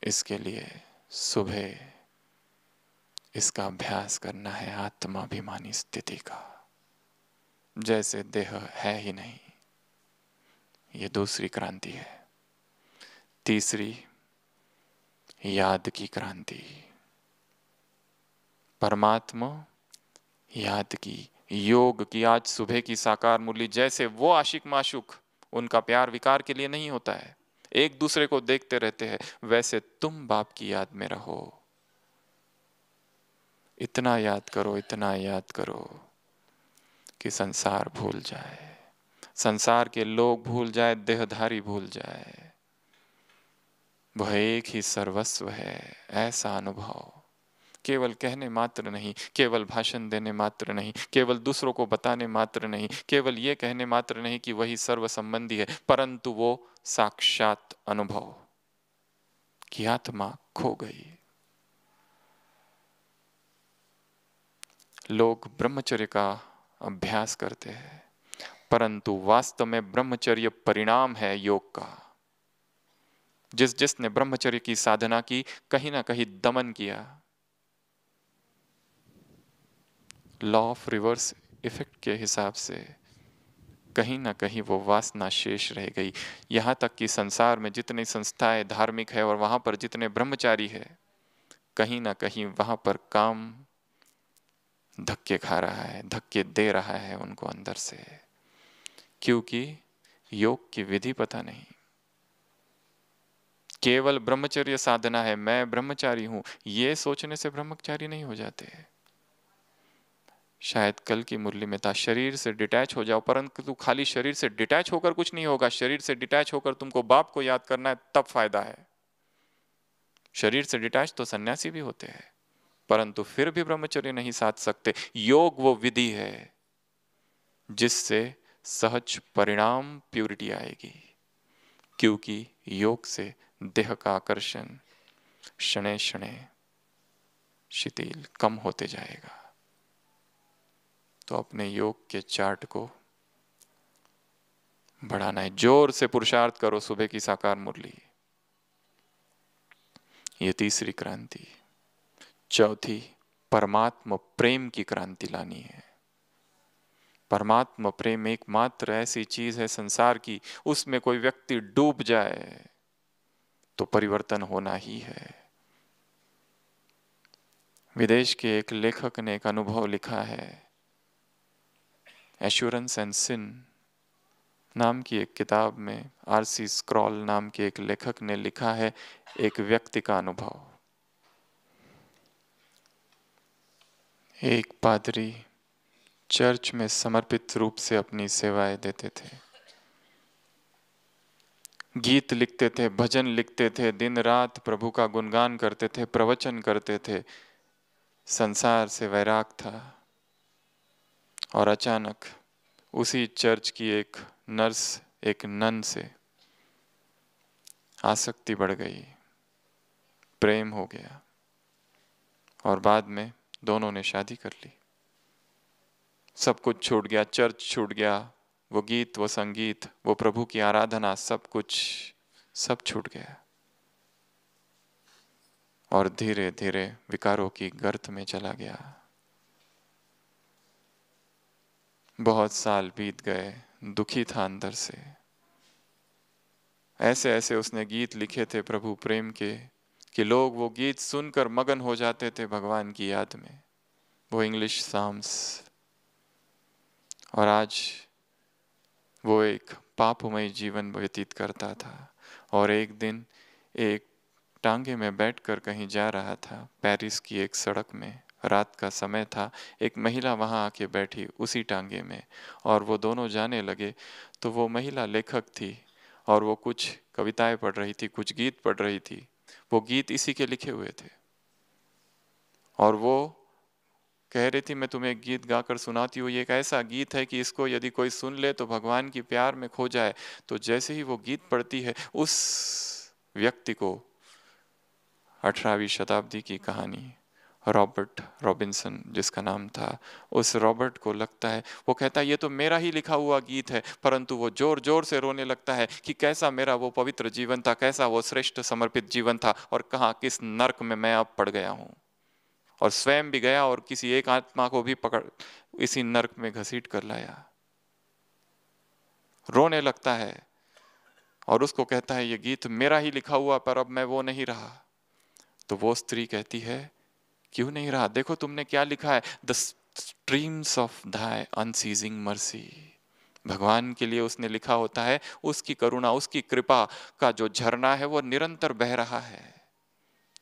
A: इसके लिए सुबह इसका अभ्यास करना है, आत्माभिमानी स्थिति का, जैसे देह है ही नहीं। ये दूसरी क्रांति है। तीसरी, याद की क्रांति। परमात्मा याद की, योग की। आज सुबह की साकार मुरली, जैसे वो आशिक माशुक, उनका प्यार विकार के लिए नहीं होता है, एक दूसरे को देखते रहते हैं, वैसे तुम बाप की याद में रहो। इतना याद करो, इतना याद करो कि संसार भूल जाए, संसार के लोग भूल जाए, देहधारी भूल जाए। वह एक ही सर्वस्व है। ऐसा अनुभव केवल कहने मात्र नहीं, केवल भाषण देने मात्र नहीं, केवल दूसरों को बताने मात्र नहीं, केवल ये कहने मात्र नहीं कि वही सर्व संबंधी है, परंतु वो साक्षात अनुभव कि आत्मा खो गई। लोग ब्रह्मचर्य का अभ्यास करते हैं, परंतु वास्तव में ब्रह्मचर्य परिणाम है योग का। जिसने ब्रह्मचर्य की साधना की, कहीं ना कहीं दमन किया। लॉ ऑफ रिवर्स इफेक्ट के हिसाब से कहीं ना कहीं वो वासना शेष रह गई। यहाँ तक कि संसार में जितनी संस्थाएं धार्मिक है और वहां पर जितने ब्रह्मचारी है, कहीं ना कहीं वहां पर काम धक्के खा रहा है, धक्के दे रहा है उनको अंदर से, क्योंकि योग की विधि पता नहीं। केवल ब्रह्मचर्य साधना है, मैं ब्रह्मचारी हूं, ये सोचने से ब्रह्मचारी नहीं हो जाते। शायद कल की मुरली में था, शरीर से डिटैच हो जाओ, परंतु खाली शरीर से डिटैच होकर कुछ नहीं होगा। शरीर से डिटैच होकर तुमको बाप को याद करना है, तब फायदा है। शरीर से डिटैच तो सन्यासी भी होते हैं, परंतु फिर भी ब्रह्मचर्य नहीं साध सकते। योग वो विधि है जिससे सहज परिणाम प्यूरिटी आएगी, क्योंकि योग से देह का आकर्षण शनै शनै शिथिल कम होते जाएगा। तो अपने योग के चार्ट को बढ़ाना है, जोर से पुरुषार्थ करो। सुबह की साकार मुरली, ये तीसरी क्रांति। चौथी, परमात्मा प्रेम की क्रांति लानी है। परमात्मा प्रेम एकमात्र ऐसी चीज है संसार की, उसमें कोई व्यक्ति डूब जाए तो परिवर्तन होना ही है। विदेश के एक लेखक ने एक अनुभव लिखा है, एश्योरेंस एंड सिन नाम की एक किताब में आरसी स्क्रॉल नाम के एक लेखक ने लिखा है एक व्यक्ति का अनुभव। एक पादरी चर्च में समर्पित रूप से अपनी सेवाएं देते थे, गीत लिखते थे, भजन लिखते थे, दिन रात प्रभु का गुणगान करते थे, प्रवचन करते थे, संसार से वैराग था। और अचानक उसी चर्च की एक नर्स, एक नन से आसक्ति बढ़ गई, प्रेम हो गया, और बाद में दोनों ने शादी कर ली। सब कुछ छूट गया, चर्च छूट गया, वो गीत, वो संगीत, वो प्रभु की आराधना, सब कुछ, सब छूट गया। और धीरे धीरे विकारों की गर्त में चला गया। बहुत साल बीत गए, दुखी था अंदर से। ऐसे ऐसे उसने गीत लिखे थे प्रभु प्रेम के कि लोग वो गीत सुनकर मगन हो जाते थे भगवान की याद में, वो इंग्लिश साम्स। और आज वो एक पापमय जीवन व्यतीत करता था। और एक दिन एक टांगे में बैठकर कहीं जा रहा था, पेरिस की एक सड़क में, रात का समय था, एक महिला वहां आके बैठी उसी टांगे में, और वो दोनों जाने लगे। तो वो महिला लेखक थी, और वो कुछ कविताएं पढ़ रही थी, कुछ गीत पढ़ रही थी। वो गीत इसी के लिखे हुए थे और वो कह रही थी मैं तुम्हें एक गीत गाकर सुनाती हूँ, ये एक ऐसा गीत है कि इसको यदि कोई सुन ले तो भगवान की प्यार में खो जाए। तो जैसे ही वो गीत पढ़ती है, उस व्यक्ति को 18वीं शताब्दी की कहानी, रॉबर्ट रॉबिन्सन जिसका नाम था, उस रॉबर्ट को लगता है, वो कहता है ये तो मेरा ही लिखा हुआ गीत है, परंतु वो जोर जोर से रोने लगता है कि कैसा मेरा वो पवित्र जीवन था, कैसा वो श्रेष्ठ समर्पित जीवन था, और कहाँ किस नर्क में मैं अब पड़ गया हूँ। और स्वयं भी गया और किसी एक आत्मा को भी पकड़ इसी नर्क में घसीट कर लाया। रोने लगता है और उसको कहता है ये गीत मेरा ही लिखा हुआ, पर अब मैं वो नहीं रहा। तो वो स्त्री कहती है क्यों नहीं रहा, देखो तुमने क्या लिखा है, the streams of thigh unceasing mercy. भगवान के लिए उसने लिखा होता है, उसकी करुणा, उसकी कृपा का जो झरना है वो निरंतर बह रहा है।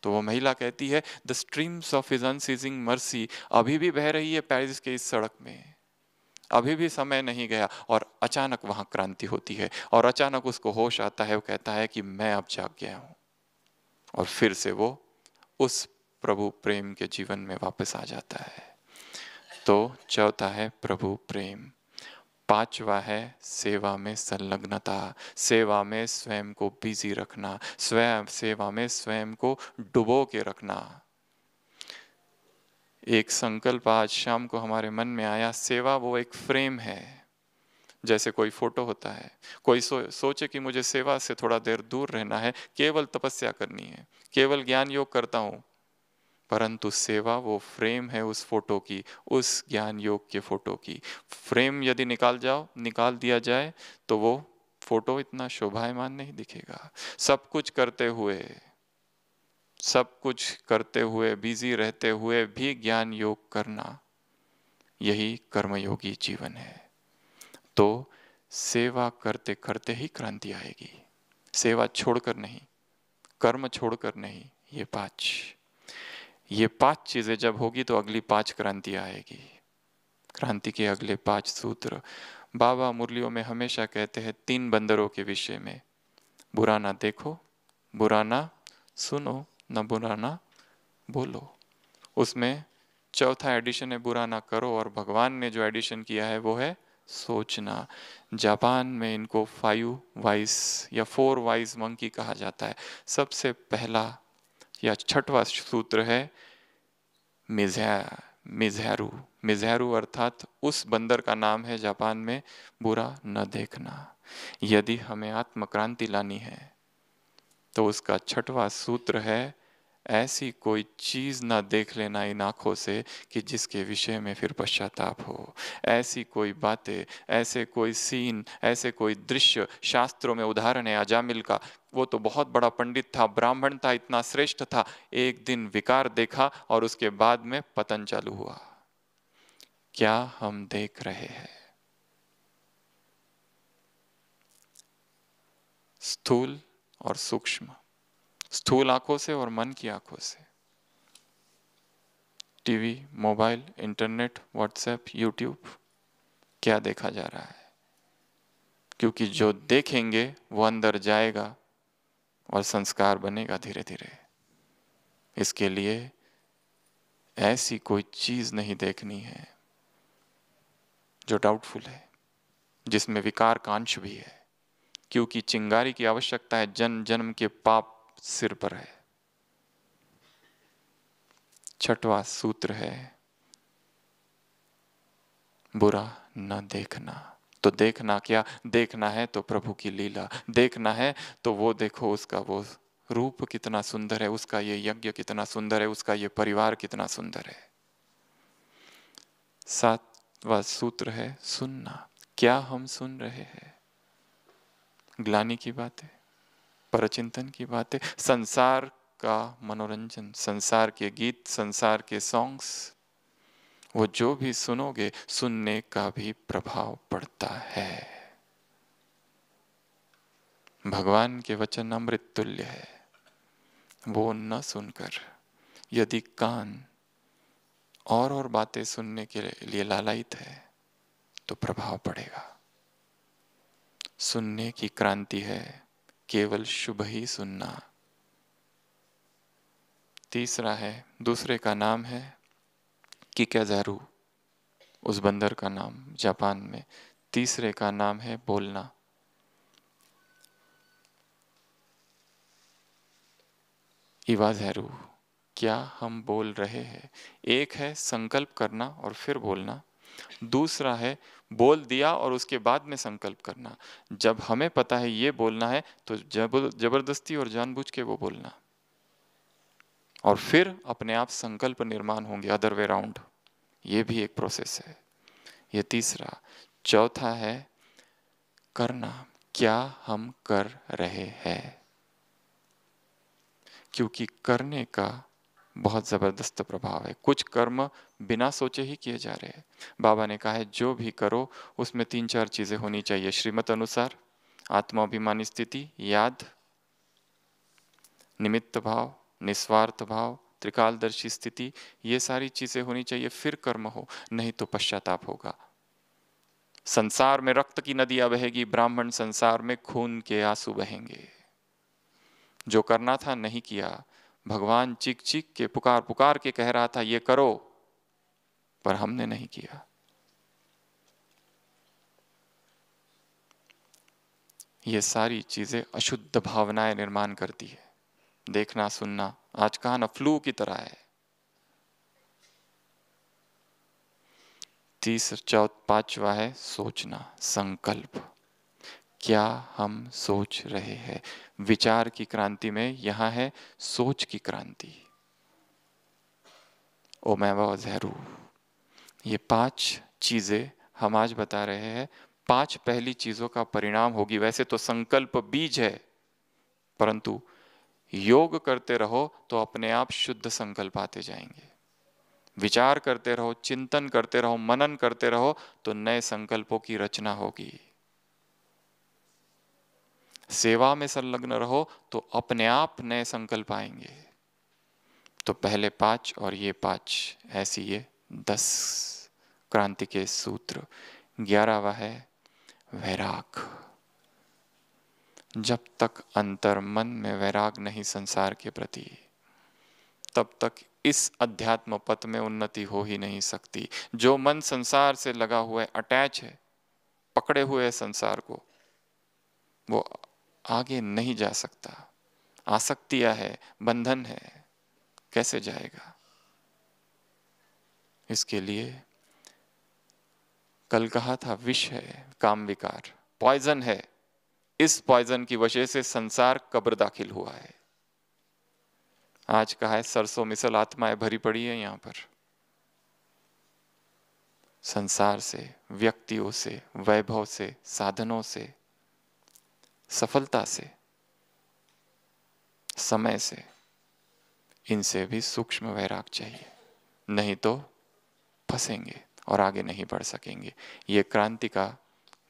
A: तो वो महिला कहती है the streams of his unceasing mercy अभी भी बह रही है पेरिस के इस सड़क में, अभी भी समय नहीं गया। और अचानक वहां क्रांति होती है और अचानक उसको होश आता है, वो कहता है कि मैं अब जाग गया हूं। और फिर से वो उस प्रभु प्रेम के जीवन में वापस आ जाता है। तो चौथा है प्रभु प्रेम। पांचवा है सेवा में संलग्नता, सेवा में स्वयं को बिजी रखना, स्वयं सेवा में स्वयं को डुबो के रखना। एक संकल्प आज शाम को हमारे मन में आया, सेवा वो एक फ्रेम है, जैसे कोई फोटो होता है। कोई सोचे कि मुझे सेवा से थोड़ा देर दूर रहना है, केवल तपस्या करनी है, केवल ज्ञान योग करता हूं, परंतु सेवा वो फ्रेम है उस फोटो की, उस ज्ञान योग के फोटो की। फ्रेम यदि निकाल दिया जाए तो वो फोटो इतना शोभायमान नहीं दिखेगा। सब कुछ करते हुए बिजी रहते हुए भी ज्ञान योग करना, यही कर्मयोगी जीवन है। तो सेवा करते करते ही क्रांति आएगी, सेवा छोड़कर नहीं, कर्म छोड़कर नहीं। ये पांच चीजें जब होगी तो अगली पांच क्रांतियां आएगी। क्रांति के अगले पांच सूत्र बाबा मुरलियों में हमेशा कहते हैं 3 बंदरों के विषय में, बुरा ना देखो, बुरा ना सुनो, न बुरा ना बोलो। उसमें चौथा एडिशन है बुरा ना करो, और भगवान ने जो एडिशन किया है वो है सोचना। जापान में इनको 5 वाइज या 4 वाइज मंकी कहा जाता है। सबसे पहला या छठवां सूत्र है मिज़हरु। मिज़हरु अर्थात उस बंदर का नाम है जापान में, बुरा न देखना। यदि हमें आत्मक्रांति लानी है तो उसका छठवां सूत्र है ऐसी कोई चीज ना देख लेना इन आंखों से कि जिसके विषय में फिर पश्चाताप हो। ऐसी कोई बातें, ऐसे कोई सीन, ऐसे कोई दृश्य, शास्त्रों में उदाहरण है अजामिल का, वो तो बहुत बड़ा पंडित था, ब्राह्मण था, इतना श्रेष्ठ था, एक दिन विकार देखा और उसके बाद में पतन चालू हुआ। क्या हम देख रहे हैं? स्थूल और सूक्ष्म, स्थूल आंखों से और मन की आंखों से। TV, mobile, internet, WhatsApp, YouTube, क्या देखा जा रहा है? क्योंकि जो देखेंगे वो अंदर जाएगा और संस्कार बनेगा धीरे धीरे। इसके लिए ऐसी कोई चीज नहीं देखनी है जो डाउटफुल है, जिसमें विकार कांश भी है, क्योंकि चिंगारी की आवश्यकता है, जन्म जन्म के पाप सिर पर है। छठवां सूत्र है बुरा न देखना। तो देखना क्या? देखना है तो प्रभु की लीला, देखना है तो वो देखो उसका वो रूप कितना सुंदर है, उसका ये यज्ञ कितना सुंदर है, उसका ये परिवार कितना सुंदर है। सातवां सूत्र है सुनना। क्या हम सुन रहे हैं? ग्लानि की बातें, परचिंतन की बातें, संसार का मनोरंजन, संसार के गीत, संसार के सॉन्ग्स, वो जो भी सुनोगे सुनने का भी प्रभाव पड़ता है। भगवान के वचन अमृत तुल्य है, वो न सुनकर यदि कान और बातें सुनने के लिए लालायित है तो प्रभाव पड़ेगा। सुनने की क्रांति है, केवल शुभ ही सुनना। तीसरा है, दूसरे का नाम है किकाज़ारू, उस बंदर का नाम जापान में। तीसरे का नाम है बोलना। इवाज़ारू, क्या हम बोल रहे हैं? एक है संकल्प करना और फिर बोलना, दूसरा है बोल दिया और उसके बाद में संकल्प करना। जब हमें पता है ये बोलना है तो जबरदस्ती और जानबूझ के वो बोलना, और फिर अपने आप संकल्प निर्माण होंगे, अदर वे राउंड। ये भी एक प्रोसेस है। ये तीसरा। चौथा है करना, क्या हम कर रहे हैं? क्योंकि करने का बहुत जबरदस्त प्रभाव है। कुछ कर्म बिना सोचे ही किए जा रहे हैं। बाबा ने कहा है जो भी करो उसमें 3-4 चीजें होनी चाहिए श्रीमत अनुसार: आत्माभिमानी स्थिति, याद, निमित्त भाव, निस्वार्थ भाव, त्रिकालदर्शी स्थिति। ये सारी चीजें होनी चाहिए, फिर कर्म हो, नहीं तो पश्चाताप होगा। संसार में रक्त की नदियां बहेगी, ब्राह्मण संसार में खून के आंसू बहेंगे। जो करना था नहीं किया। भगवान चीख चीख के, पुकार पुकार के कह रहा था ये करो, पर हमने नहीं किया। ये सारी चीजें अशुद्ध भावनाएं निर्माण करती है। देखना सुनना आज कहा ना, फ्लू की तरह है। पांचवा है सोचना, संकल्प। क्या हम सोच रहे हैं? विचार की क्रांति में यहां है सोच की क्रांति। ओमेवा ज़हरू। ये 5 चीजें हम आज बता रहे हैं। 5 पहली चीजों का परिणाम होगी। वैसे तो संकल्प बीज है, परंतु योग करते रहो तो अपने आप शुद्ध संकल्प आते जाएंगे। विचार करते रहो, चिंतन करते रहो, मनन करते रहो तो नए संकल्पों की रचना होगी। सेवा में संलग्न रहो तो अपने आप नए संकल्प आएंगे। तो पहले 5 और ये 5, ऐसी ये 10 क्रांति के सूत्र। 11वां है वैराग। जब तक अंतर मन में वैराग नहीं संसार के प्रति, तब तक इस अध्यात्म पथ में उन्नति हो ही नहीं सकती। जो मन संसार से लगा हुआ है, अटैच है, पकड़े हुए है संसार को, वो आगे नहीं जा सकता। आसक्तियां है, बंधन है, कैसे जाएगा? इसके लिए कल कहा था विष है, काम विकार, पॉइजन है। इस पॉइजन की वजह से संसार कब्र दाखिल हुआ है। आज कहा है सरसों मिसल आत्माएं भरी पड़ी है यहां पर। संसार से, व्यक्तियों से, वैभव से, साधनों से, सफलता से, समय से, इनसे भी सूक्ष्म वैराग चाहिए, नहीं तो फंसेंगे और आगे नहीं बढ़ सकेंगे। ये क्रांति का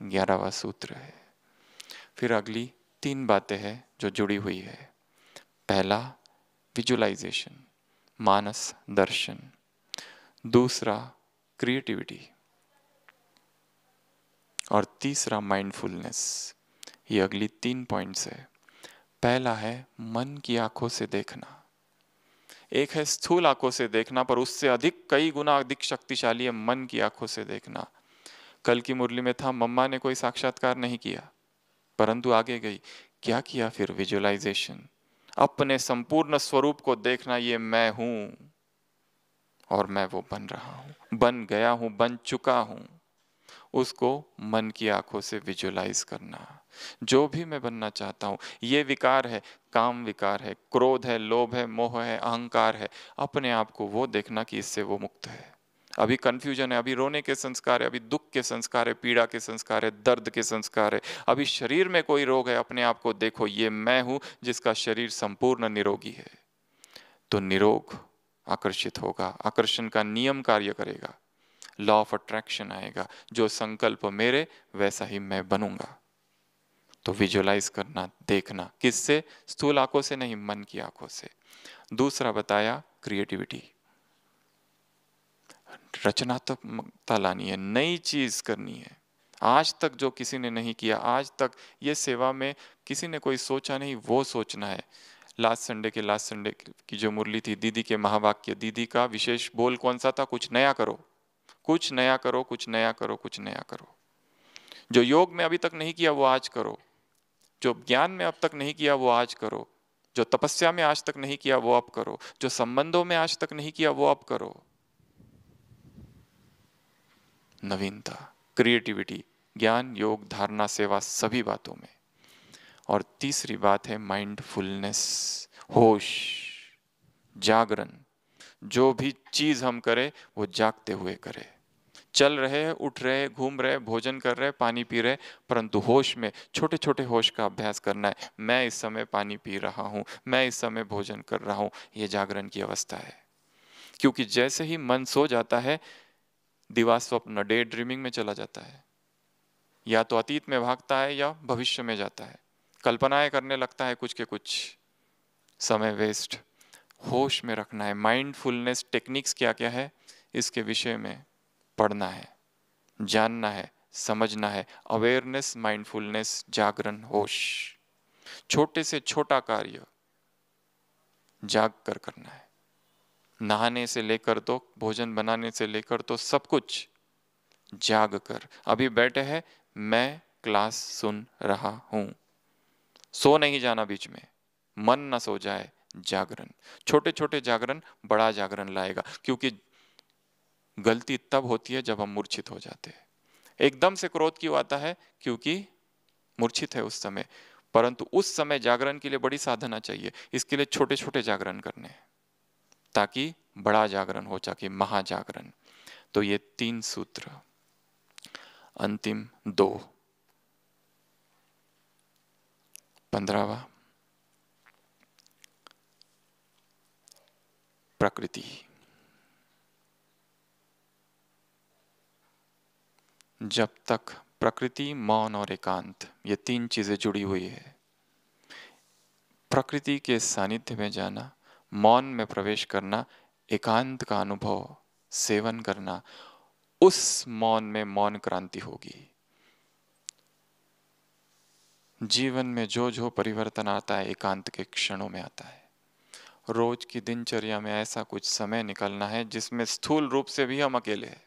A: 11वां सूत्र है। फिर अगली 3 बातें हैं जो जुड़ी हुई है। पहला विजुअलाइजेशन, मानस दर्शन। दूसरा क्रिएटिविटी, और तीसरा माइंडफुलनेस। ये अगली 3 पॉइंट्स है। पहला है मन की आंखों से देखना। एक है स्थूल आंखों से देखना, पर उससे अधिक, कई गुना अधिक शक्तिशाली है मन की आंखों से देखना। कल की मुरली में था, मम्मा ने कोई साक्षात्कार नहीं किया, परंतु आगे गई। क्या किया फिर? विजुअलाइजेशन, अपने संपूर्ण स्वरूप को देखना। ये मैं हूं और मैं वो बन रहा हूं, बन गया हूं, बन चुका हूं। उसको मन की आंखों से विजुअलाइज करना। जो भी मैं बनना चाहता हूं, ये विकार है, काम विकार है, क्रोध है, लोभ है, मोह है, अहंकार है, अपने आप को वो देखना कि इससे वो मुक्त है। अभी कंफ्यूजन है, अभी रोने के संस्कार है, अभी दुख के संस्कार है, पीड़ा के संस्कार है, दर्द के संस्कार है, अभी शरीर में कोई रोग है, अपने आप को देखो, ये मैं हूं जिसका शरीर संपूर्ण निरोगी है। तो निरोग आकर्षित होगा, आकर्षण का नियम कार्य करेगा, लॉ ऑफ अट्रैक्शन आएगा। जो संकल्प मेरे, वैसा ही मैं बनूंगा। तो विजुअलाइज करना, देखना, किससे? स्थूल आंखों से नहीं, मन की आंखों से। दूसरा बताया क्रिएटिविटी, रचनात्मकता लानी है, नई चीज करनी है, आज तक जो किसी ने नहीं किया, आज तक ये सेवा में किसी ने कोई सोचा नहीं, वो सोचना है। लास्ट संडे की जो मुरली थी, दीदी के महावाक्य, दीदी का विशेष बोल कौन सा था? कुछ नया करो, कुछ नया करो, कुछ नया करो, कुछ नया करो। जो योग में अभी तक नहीं किया वो आज करो, जो ज्ञान में अब तक नहीं किया वो आज करो, जो तपस्या में आज तक नहीं किया वो अब करो, जो संबंधों में आज तक नहीं किया वो अब करो। नवीनता, क्रिएटिविटी, ज्ञान, योग, धारणा, सेवा, सभी बातों में। और तीसरी बात है माइंडफुलनेस, होश, जागरण। जो भी चीज हम करें वो जागते हुए करें। चल रहे हैं, उठ रहे हैं, घूम रहे हैं, भोजन कर रहे हैं, पानी पी रहे हैं, परंतु होश में, छोटे छोटे होश का अभ्यास करना है। मैं इस समय पानी पी रहा हूं, मैं इस समय भोजन कर रहा हूं, ये जागरण की अवस्था है। क्योंकि जैसे ही मन सो जाता है, दिवा स्वप्न, डे ड्रीमिंग में चला जाता है, या तो अतीत में भागता है या भविष्य में जाता है, कल्पनाएं करने लगता है कुछ के कुछ, समय वेस्ट। होश में रखना है। माइंडफुलनेस टेक्निक्स क्या क्या है, इसके विषय में पढ़ना है, जानना है, समझना है। अवेयरनेस, माइंडफुलनेस, जागरण, होश। छोटे से छोटा कार्य जाग कर करना है। नहाने से लेकर तो भोजन बनाने से लेकर तो सब कुछ जाग कर। अभी बैठे हैं, मैं क्लास सुन रहा हूं, सो नहीं जाना बीच में, मन ना सो जाए। जागरण, छोटे छोटे जागरण बड़ा जागरण लाएगा। क्योंकि गलती तब होती है जब हम मूर्छित हो जाते हैं। एकदम से क्रोध क्यों आता है? क्योंकि मूर्छित है उस समय। परंतु उस समय जागरण के लिए बड़ी साधना चाहिए। इसके लिए छोटे छोटे जागरण करने हैं, ताकि बड़ा जागरण हो, ताकि महाजागरण। तो ये 3 सूत्र। अंतिम 2, 15वां, प्रकृति। जब तक प्रकृति, मौन और एकांत, ये 3 चीजें जुड़ी हुई है। प्रकृति के सानिध्य में जाना, मौन में प्रवेश करना, एकांत का अनुभव, सेवन करना, उस मौन में मौन क्रांति होगी। जीवन में जो जो परिवर्तन आता है एकांत के क्षणों में आता है। रोज की दिनचर्या में ऐसा कुछ समय निकलना है जिसमें स्थूल रूप से भी हम अकेले हैं।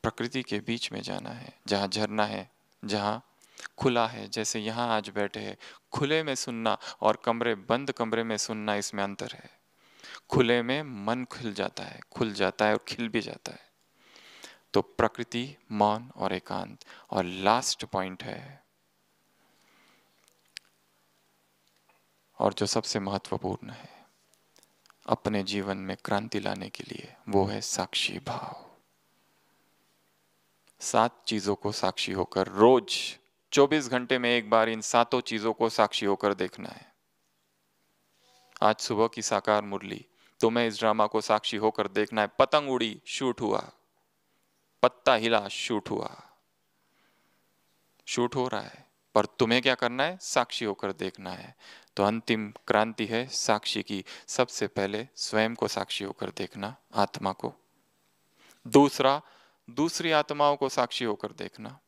A: प्रकृति के बीच में जाना है, जहाँ झरना है, जहाँ खुला है। जैसे यहाँ आज बैठे हैं, खुले में सुनना और बंद कमरे में सुनना, इसमें अंतर है। खुले में मन खुल जाता है, खुल जाता है और खिल भी जाता है। तो प्रकृति, मौन और एकांत। और लास्ट पॉइंट है, और जो सबसे महत्वपूर्ण है अपने जीवन में क्रांति लाने के लिए, वो है साक्षी भाव। 7 चीजों को साक्षी होकर, रोज 24 घंटे में एक बार इन 7 चीजों को साक्षी होकर देखना है। आज सुबह की साकार मुरली, तो मैं इस ड्रामा को साक्षी होकर देखना है। पतंग उड़ी, शूट हुआ, पत्ता हिला, शूट हुआ, शूट हो रहा है, पर तुम्हें क्या करना है? साक्षी होकर देखना है। तो अंतिम क्रांति है साक्षी की। सबसे पहले स्वयं को साक्षी होकर देखना, आत्मा को। दूसरा, दूसरी आत्माओं को साक्षी होकर देखना।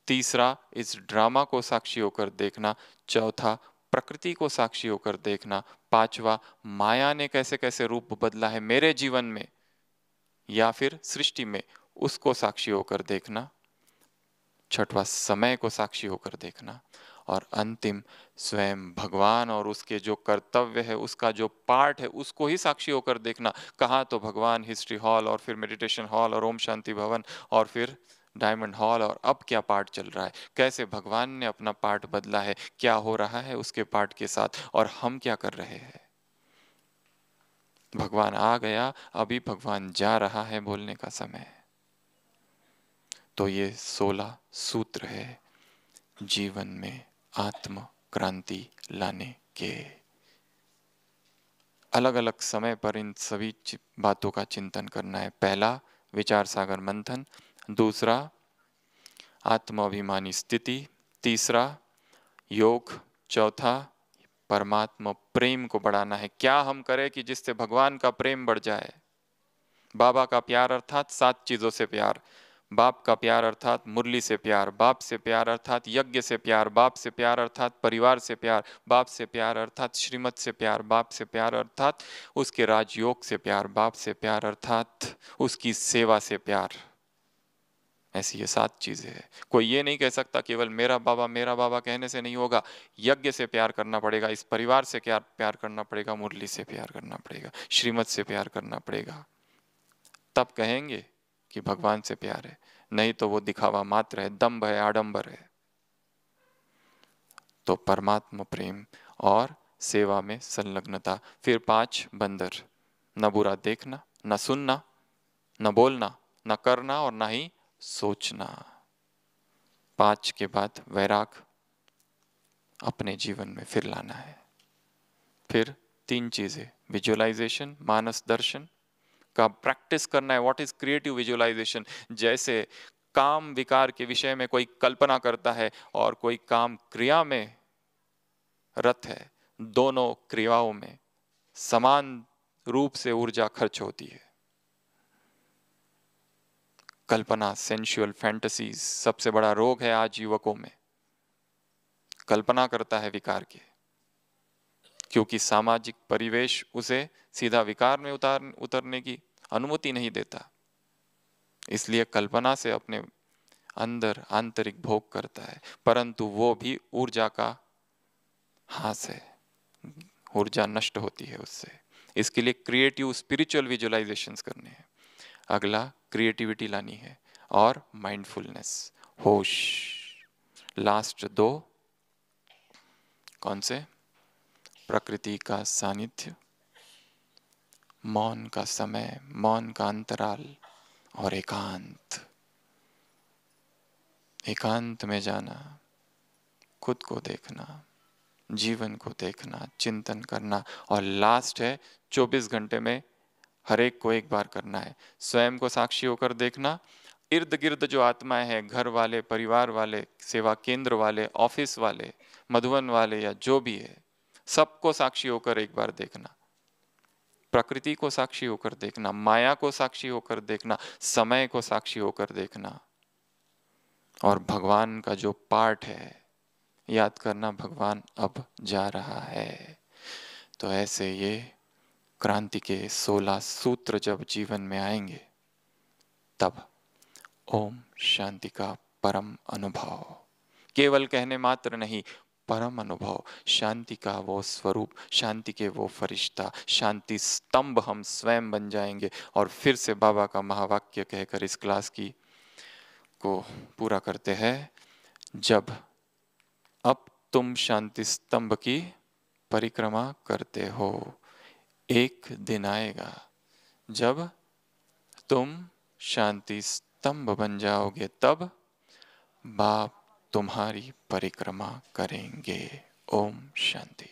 A: तीसरा, इस ड्रामा को साक्षी होकर देखना। चौथा, प्रकृति को साक्षी होकर देखना। पांचवा, माया ने कैसे कैसे रूप बदला है मेरे जीवन में या फिर सृष्टि में, उसको साक्षी होकर देखना। छठवां, समय को साक्षी होकर देखना। और अंतिम, स्वयं भगवान और उसके जो कर्तव्य है, उसका जो पार्ट है, उसको ही साक्षी होकर देखना। कहाँ तो भगवान हिस्ट्री हॉल, और फिर मेडिटेशन हॉल, और ओम शांति भवन, और फिर डायमंड हॉल, और अब क्या पार्ट चल रहा है, कैसे भगवान ने अपना पार्ट बदला है, क्या हो रहा है उसके पार्ट के साथ, और हम क्या कर रहे हैं। भगवान आ गया, अभी भगवान जा रहा है, बोलने का समय। तो ये 16 सूत्र है जीवन में आत्म क्रांति लाने के। अलग अलग समय पर इन सभी बातों का चिंतन करना है। पहला, विचार सागर मंथन। दूसरा, आत्माभिमानी स्थिति। तीसरा, योग। चौथा, परमात्मा प्रेम को बढ़ाना है। क्या हम करें कि जिससे भगवान का प्रेम बढ़ जाए। बाबा का प्यार अर्थात 7 चीजों से प्यार। बाप का प्यार अर्थात मुरली से प्यार, बाप से प्यार अर्थात यज्ञ से प्यार, बाप से प्यार अर्थात परिवार से प्यार, बाप से प्यार अर्थात श्रीमत से प्यार, बाप से प्यार अर्थात उसके राजयोग से प्यार, बाप से प्यार अर्थात उसकी सेवा से प्यार। ऐसी ये 7 चीजें हैं। कोई ये नहीं कह सकता केवल मेरा बाबा कहने से नहीं होगा। यज्ञ से प्यार करना पड़ेगा, इस परिवार से क्या प्यार करना पड़ेगा, मुरली से प्यार करना पड़ेगा, श्रीमत से प्यार करना पड़ेगा, तब कहेंगे कि भगवान से प्यार है। नहीं तो वो दिखावा मात्र है, दंभ है, आडंबर है। तो परमात्मा प्रेम और सेवा में संलग्नता। फिर 5 बंदर, न बुरा देखना, न सुनना, न बोलना, न करना और न ही सोचना। 5 के बाद वैराग अपने जीवन में फिर लाना है। फिर 3 चीजें, विजुअलाइजेशन, मानस दर्शन का प्रैक्टिस करना है। What is creative visualization? जैसे काम विकार के विषय में कोई कल्पना करता है और कोई काम क्रिया में रत है, दोनों क्रियाओं में समान रूप से ऊर्जा खर्च होती है। कल्पना, सेंशुअल फैंटेसीज सबसे बड़ा रोग है आज युवकों में। कल्पना करता है विकार के, क्योंकि सामाजिक परिवेश उसे सीधा विकार में उतरने की अनुमति नहीं देता। इसलिए कल्पना से अपने अंदर आंतरिक भोग करता है, परंतु वो भी ऊर्जा का हास है, ऊर्जा नष्ट होती है उससे। इसके लिए क्रिएटिव स्पिरिचुअल विजुअलाइजेशंस करने हैं। अगला क्रिएटिविटी लानी है और माइंडफुलनेस, होश। लास्ट 2 कौन से? प्रकृति का सानिध्य, मौन का समय, मौन का अंतराल और एकांत। एकांत में जाना, खुद को देखना, जीवन को देखना, चिंतन करना। और लास्ट है 24 घंटे में हर एक को एक बार करना है। स्वयं को साक्षी होकर देखना, इर्द गिर्द जो आत्माएं हैं, घर वाले, परिवार वाले, सेवा केंद्र वाले, ऑफिस वाले, मधुवन वाले या जो भी है, सबको साक्षी होकर एक बार देखना। प्रकृति को साक्षी होकर देखना, माया को साक्षी होकर देखना, समय को साक्षी होकर देखना। और भगवान का जो पार्ट है याद करना, भगवान अब जा रहा है। तो ऐसे ये क्रांति के 16 सूत्र जब जीवन में आएंगे, तब ओम शांति का परम अनुभव, केवल कहने मात्र नहीं, परम अनुभव, शांति का वो स्वरूप, शांति के वो फरिश्ता, शांति स्तंभ हम स्वयं बन जाएंगे। और फिर से बाबा का महावाक्य कहकर इस क्लास की को पूरा करते हैं। जब अब तुम शांति स्तंभ की परिक्रमा करते हो, एक दिन आएगा जब तुम शांति स्तंभ बन जाओगे, तब बाप तुम्हारी परिक्रमा करेंगे। ओम शांति।